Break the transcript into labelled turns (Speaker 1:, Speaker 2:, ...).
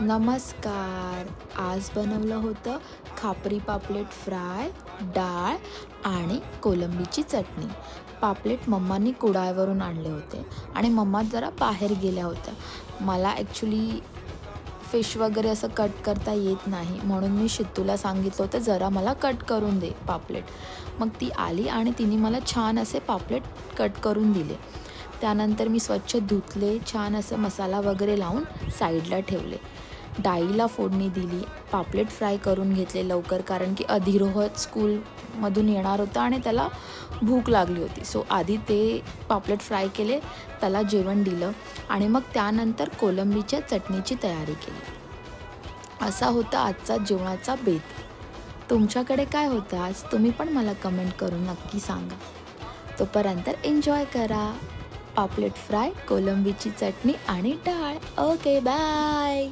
Speaker 1: नमस्कार. आज बनवलं होतं खापरी पापलेट फ्राय, डाळ आणि कोलंबीची चटणी. पापलेट मम्मांनी कुडाळवरून आणले होते आणि मम्मा जरा बाहेर गेल्या होत्या. मला ॲक्च्युली फिश वगैरे असं कट करता येत नाही, म्हणून मी शितूला सांगितलं होतं जरा मला कट करून दे पापलेट. मग ती आली आणि तिने मला छान असे पापलेट कट करून दिले. त्यानंतर मी स्वच्छ धुतले, छान असं मसाला वगैरे लावून साईडला ठेवले. डाळीला फोडणी दिली, पापलेट फ्राय करून घेतले लवकर, कारण की अधिरोहत स्कूलमधून येणार होता आणि त्याला भूक लागली होती. सो आधी ते पापलेट फ्राय केले, त्याला जेवण दिलं आणि मग त्यानंतर कोलंबीच्या चटणीची तयारी केली. असा होता आजचा जेवणाचा बेत. तुमच्याकडे काय होतं आज? तुम्ही पण मला कमेंट करून नक्की सांगा. तोपर्यंत एन्जॉय करा. पापलेट फ्राय, कोलंबीची चटणी आणि डाळ. Okay, bye.